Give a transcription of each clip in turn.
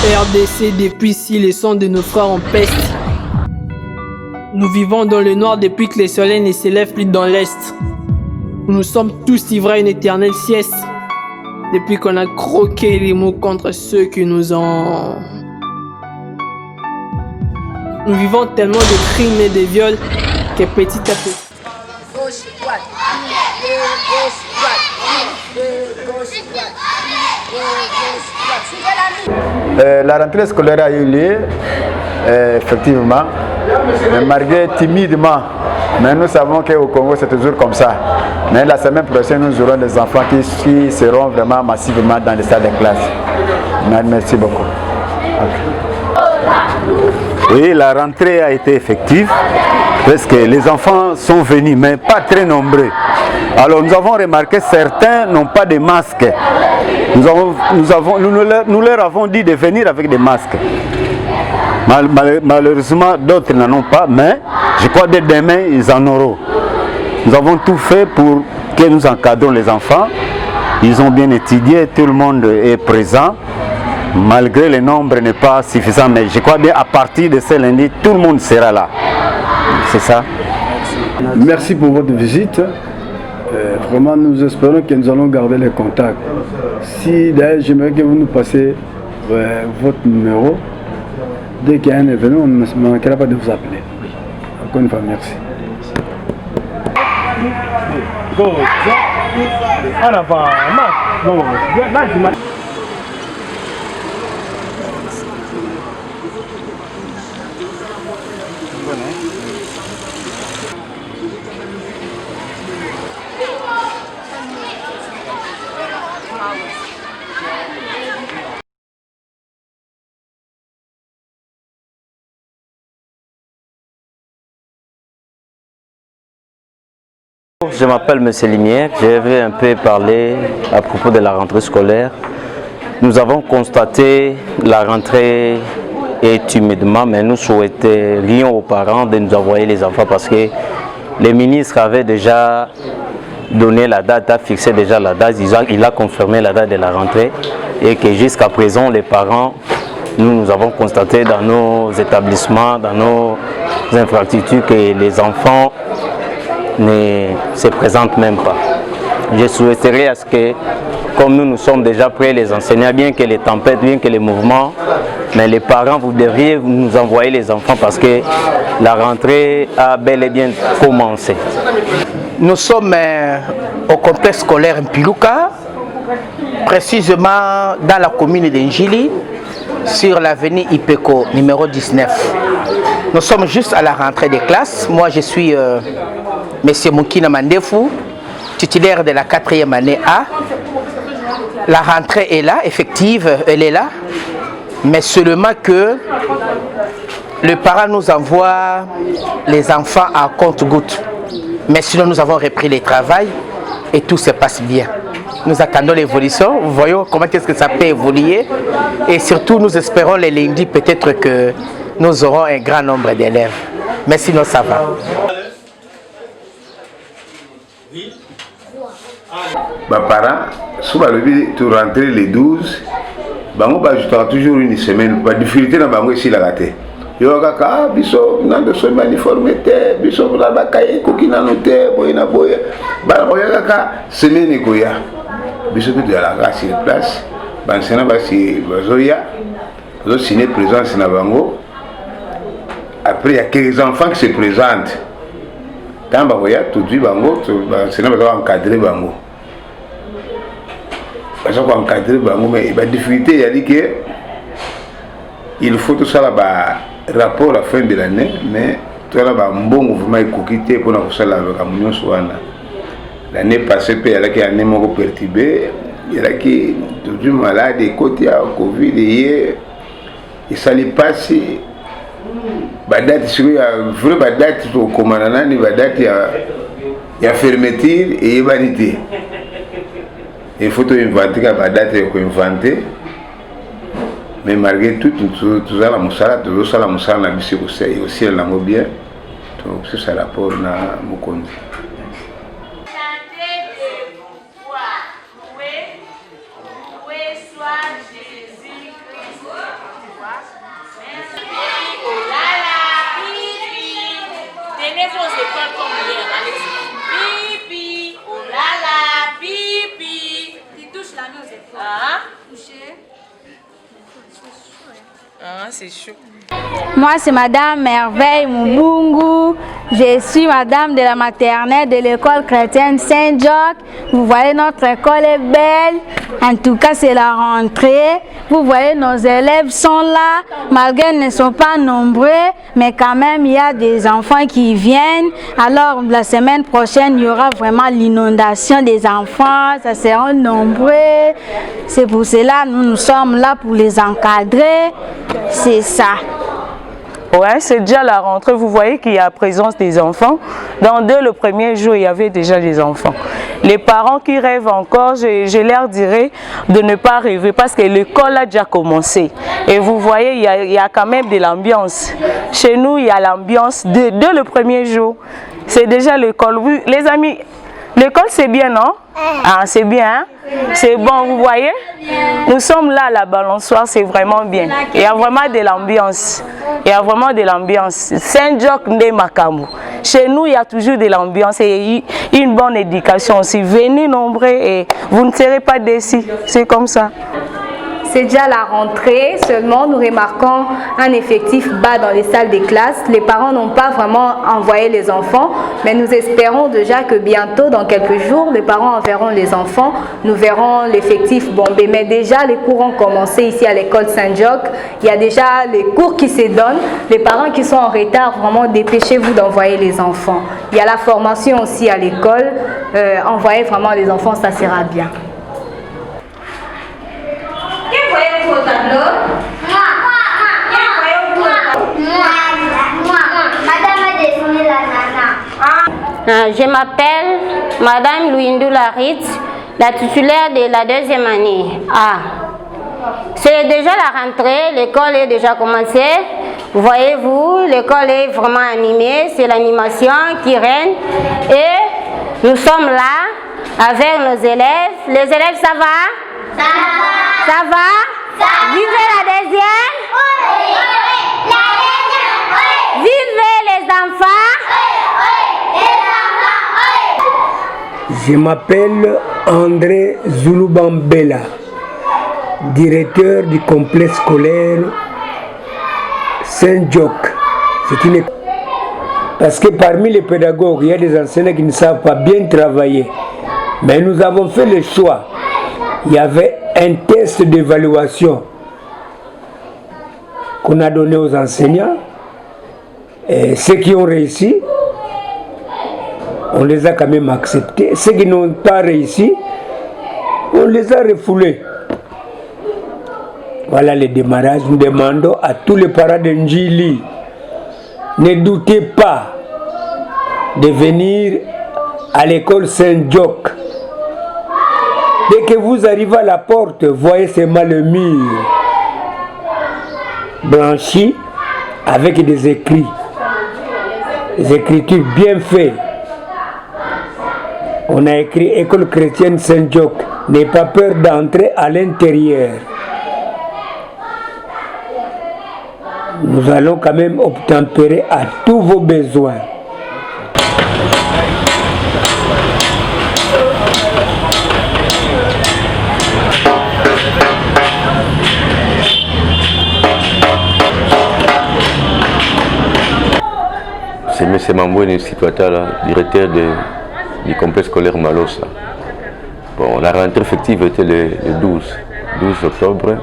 RDC, depuis si les sons de nos frères en peste. Nous vivons dans le noir depuis que le soleil ne s'élève plus dans l'est. Nous sommes tous livrés à une éternelle sieste. Depuis qu'on a croqué les mots contre ceux qui nous ont... Nous vivons tellement de crimes et de viols que petit à petit... La rentrée scolaire a eu lieu, effectivement, mais malgré timidement. Mais nous savons qu'au Congo, c'est toujours comme ça. Mais la semaine prochaine, nous aurons des enfants qui seront vraiment massivement dans les salles de classe. Merci beaucoup. Oui, la rentrée a été effective parce que les enfants sont venus, mais pas très nombreux. Alors nous avons remarqué certains n'ont pas de masques. Nous leur avons dit de venir avec des masques. Malheureusement, d'autres n'en ont pas, mais je crois que dès demain, ils en auront. Nous avons tout fait pour que nous encadrons les enfants. Ils ont bien étudié, tout le monde est présent. Malgré le nombre n'est pas suffisant, mais je crois bien à partir de ce lundi, tout le monde sera là. C'est ça. Merci pour votre visite. Vraiment, nous espérons que nous allons garder les contacts. Si d'ailleurs, j'aimerais que vous nous passiez votre numéro. Dès qu'il y a un événement, on ne manquera pas de vous appeler. Encore une fois, merci. Je m'appelle M. Limière, je vais un peu parler à propos de la rentrée scolaire. Nous avons constaté la rentrée est timidement, mais nous souhaiterions aux parents de nous envoyer les enfants parce que les ministres avaient déjà donné la date, a fixé déjà la date, il a confirmé la date de la rentrée et que jusqu'à présent les parents, nous avons constaté dans nos établissements, dans nos infrastructures que les enfants ne se présentent même pas. Je souhaiterais à ce que, comme nous sommes déjà prêts, les enseignants, bien que les tempêtes, bien que les mouvements, mais les parents, vous devriez nous envoyer les enfants parce que la rentrée a bel et bien commencé. Nous sommes au complexe scolaire Mpiluka, précisément dans la commune d'Injili, sur l'avenue Ipeko, numéro 19. Nous sommes juste à la rentrée des classes. Moi, je suis M. Moukina Mandefou, titulaire de la 4e année A. La rentrée est là, effective, elle est là, mais seulement que le parent nous envoie les enfants à compte-gouttes. Mais sinon, nous avons repris le travail et tout se passe bien. Nous attendons l'évolution, vous voyez comment est-ce que ça peut évoluer. Et surtout, nous espérons les lundis peut-être que nous aurons un grand nombre d'élèves. Mais sinon, ça va. Parents, si vous rentrez les 12, je toujours une semaine. La difficulté dans le ici la raté. Yo kaka biso na de so uniforme te biso na bakaye koki na note boyina boye ba oya kaka semaine ko ya biso de la grâce sur place bansena basi bazoya zo signer présence na bango. Après il y a quelques enfants qui se présentent quand ba oya tout dit bango bansena ba encadrer bango parce qu'on encadrer bango mais la difficulté il y a dit que il faut tout ça là-bas rapport à la fin de l'année, mais tout là un bon mouvement écoquité pour nous faire avec Amunion Souana. L'année passée, il y a qui a un perturbé, il y a qui tout malade, et côté à Covid, et ça lui passe. Badate sur vrai badate au commandant, ni badate il y a fermeture et vanité. Il faut tout inventer que badate est inventer. Mais malgré tout, tout ça, la moussala, tout ça, la moussala, la musique aussi, elle l'a bien. Donc, c'est ça rapport à Mukondi. vos écoles comme hier. Allez-y. Pipi. Oh là là. Pipi. Tu touches la main aux écoles. Ah. Toucher. Ah, c'est chaud. Moi, c'est Madame Merveille Moubungu. Je suis Madame de la maternelle de l'école chrétienne Saint-Jacques. Vous voyez, notre école est belle. En tout cas, c'est la rentrée. Vous voyez, nos élèves sont là. Malgré qu'ils ne sont pas nombreux, mais quand même, il y a des enfants qui viennent. Alors, la semaine prochaine, il y aura vraiment l'inondation des enfants. Ça sera nombreux. C'est pour cela que nous sommes là pour les encadrer. C'est ça. Ouais, c'est déjà la rentrée. Vous voyez qu'il y a présence des enfants. Dès le premier jour, il y avait déjà des enfants. Les parents qui rêvent encore, je leur dirais de ne pas rêver parce que l'école a déjà commencé. Et vous voyez, il y a quand même de l'ambiance. Chez nous, il y a l'ambiance dès le premier jour. C'est déjà l'école. Oui, les amis, l'école c'est bien, non? Ah, c'est bien, hein? C'est bon, vous voyez? Nous sommes là à la balançoire, c'est vraiment bien. Il y a vraiment de l'ambiance. Il y a vraiment de l'ambiance. Saint-Jacques de Makambu. Chez nous, il y a toujours de l'ambiance et une bonne éducation aussi. Venez nombreux et vous ne serez pas déçus. C'est comme ça. C'est déjà la rentrée, seulement nous remarquons un effectif bas dans les salles des classes. Les parents n'ont pas vraiment envoyé les enfants, mais nous espérons déjà que bientôt, dans quelques jours, les parents enverront les enfants. Nous verrons l'effectif bombé. Mais déjà, les cours ont commencé ici à l'école Saint-Jacques. Il y a déjà les cours qui se donnent. Les parents qui sont en retard, vraiment, dépêchez-vous d'envoyer les enfants. Il y a la formation aussi à l'école. Envoyez vraiment les enfants, ça sera bien. Voyez-vous au tableau? Moi. Madame a dessiné la nana. Je m'appelle Madame Louindou Larit, la titulaire de la 2e année. C'est déjà la rentrée, l'école est déjà commencée. Voyez-vous, l'école est vraiment animée, c'est l'animation qui règne. Et nous sommes là avec nos élèves. Les élèves, ça va? Ça va? Vivez la deuxième? Oui. La deuxième, oui. Vivez les enfants? Oui. Les enfants, oui. Je m'appelle André Zulubambela, directeur du complexe scolaire Saint-Jacques. C'est une... Parce que parmi les pédagogues, il y a des enseignants qui ne savent pas bien travailler. Mais nous avons fait le choix. Il y avait un test d'évaluation qu'on a donné aux enseignants. Et ceux qui ont réussi, on les a quand même acceptés. Ceux qui n'ont pas réussi, on les a refoulés. Voilà le démarrage. Nous demandons à tous les parents de Njili, ne doutez pas de venir à l'école Saint-Jacques. Dès que vous arrivez à la porte, voyez seulement le mur blanchi avec des écrits, des écritures bien faites. On a écrit École chrétienne Saint-Jacques, n'ayez pas peur d'entrer à l'intérieur. Nous allons quand même obtempérer à tous vos besoins. C'est M. Mamboué Situatala, directeur du complexe scolaire Malosa. Bon, la rentrée effective était le 12 octobre,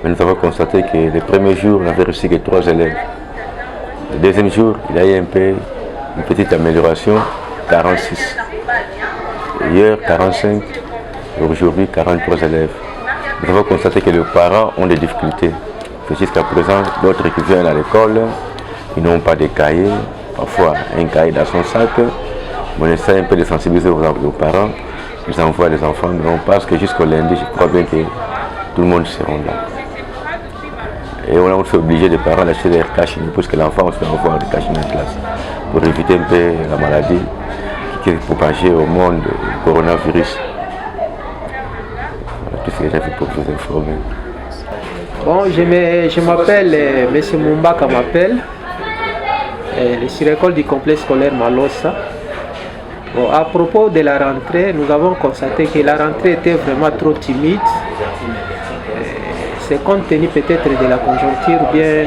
mais nous avons constaté que les premiers jours, on avait reçu que 3 élèves. Le deuxième jour, il y a eu une petite amélioration, 46. Hier, 45, et aujourd'hui, 43 élèves. Nous avons constaté que les parents ont des difficultés. Jusqu'à présent, d'autres qui viennent à l'école, ils n'ont pas de cahiers. Parfois un cahier dans son sac, on essaie un peu de sensibiliser aux parents, ils envoient les enfants, mais on pense que jusqu'au lundi, je crois bien que tout le monde sera là. Et on est aussi obligé des parents d'acheter des cachines, puisque l'enfant aussi doit avoir des cachines en classe, pour éviter un peu la maladie qui est propagée au monde, le coronavirus. Voilà tout ce que j'ai fait pour vous informer. Bon, je m'appelle M. Mumbaka m'appelle. le sur-école du complexe scolaire Malossa. Bon, à propos de la rentrée, nous avons constaté que la rentrée était vraiment trop timide. C'est compte tenu peut-être de la conjoncture ou bien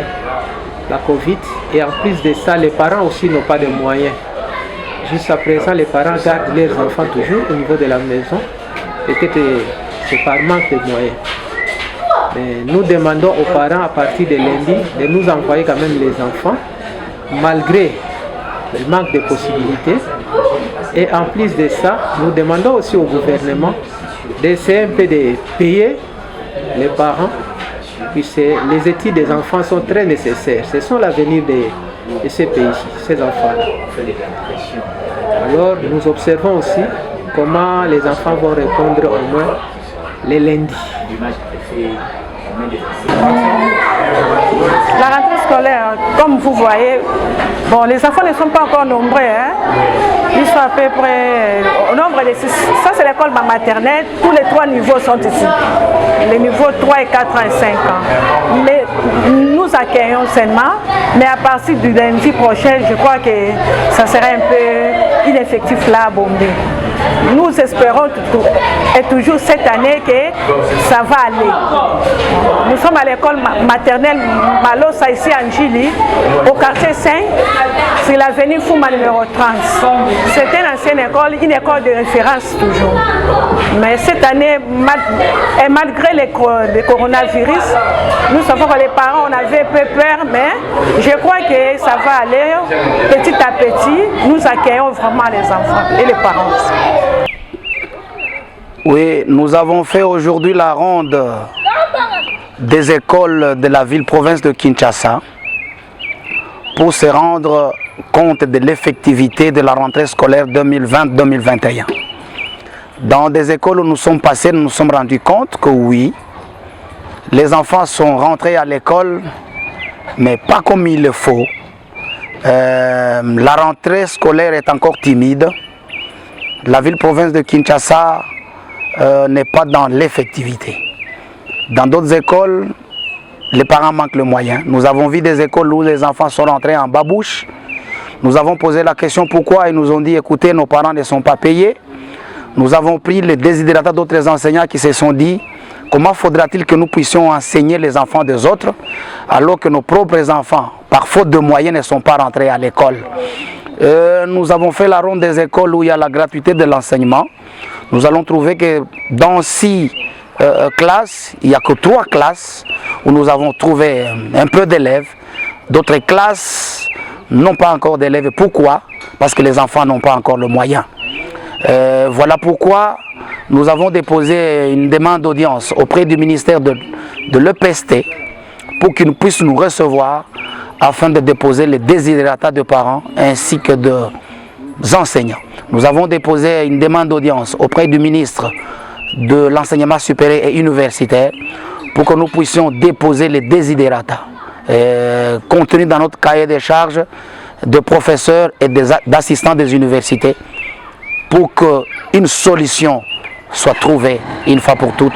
la Covid. Et en plus de ça, les parents aussi n'ont pas de moyens. Jusqu'à présent, les parents gardent leurs enfants toujours au niveau de la maison. Peut-être c'est par manque de moyens. Mais nous demandons aux parents à partir de lundi de nous envoyer quand même les enfants, malgré le manque de possibilités. Et en plus de ça, nous demandons aussi au gouvernement d'essayer un peu de payer les parents, puisque les études des enfants sont très nécessaires. Ce sont l'avenir de ces pays, ces enfants-là. Alors nous observons aussi comment les enfants vont répondre au moins les lundis. La rentrée scolaire, comme vous voyez, bon, les enfants ne sont pas encore nombreux. Hein? Ils sont à peu près au nombre de 6. Ça, c'est l'école maternelle. Tous les 3 niveaux sont ici. Les niveaux 3 et 4 ans et 5 ans. Mais nous accueillons seulement. Mais à partir du lundi prochain, je crois que ça serait un peu ineffectif là à Bombay. Nous espérons et toujours cette année que ça va aller. Nous sommes à l'école maternelle Malossa ici à Njili, au quartier 5, c'est l'avenue Fouma numéro 30. C'est une ancienne école, une école de référence toujours. Mais cette année, et malgré le coronavirus, nous savons que les parents on avait peu peur, mais je crois que ça va aller petit à petit. Nous accueillons vraiment les enfants et les parents. Oui, nous avons fait aujourd'hui la ronde des écoles de la ville-province de Kinshasa pour se rendre compte de l'effectivité de la rentrée scolaire 2020-2021. Dans des écoles où nous sommes passés, nous nous sommes rendus compte que oui, les enfants sont rentrés à l'école, mais pas comme il le faut. La rentrée scolaire est encore timide. La ville-province de Kinshasa n'est pas dans l'effectivité. Dans d'autres écoles, les parents manquent le moyen. Nous avons vu des écoles où les enfants sont rentrés en babouche. Nous avons posé la question pourquoi, ils nous ont dit écoutez, nos parents ne sont pas payés. Nous avons pris les désidératas d'autres enseignants qui se sont dit comment faudra-t-il que nous puissions enseigner les enfants des autres alors que nos propres enfants, par faute de moyens, ne sont pas rentrés à l'école. Nous avons fait la ronde des écoles où il y a la gratuité de l'enseignement. Nous allons trouver que dans 6 classes, il n'y a que 3 classes où nous avons trouvé un peu d'élèves. D'autres classes n'ont pas encore d'élèves. Pourquoi? Parce que les enfants n'ont pas encore le moyen. Voilà pourquoi nous avons déposé une demande d'audience auprès du ministère de l'EPST pour qu'ils puissent nous recevoir afin de déposer les désidératas de parents ainsi que des enseignants. Nous avons déposé une demande d'audience auprès du ministre de l'enseignement supérieur et universitaire pour que nous puissions déposer les désidératas contenus dans notre cahier de charges de professeurs et d'assistants des universités pour qu'une solution soit trouvée une fois pour toutes.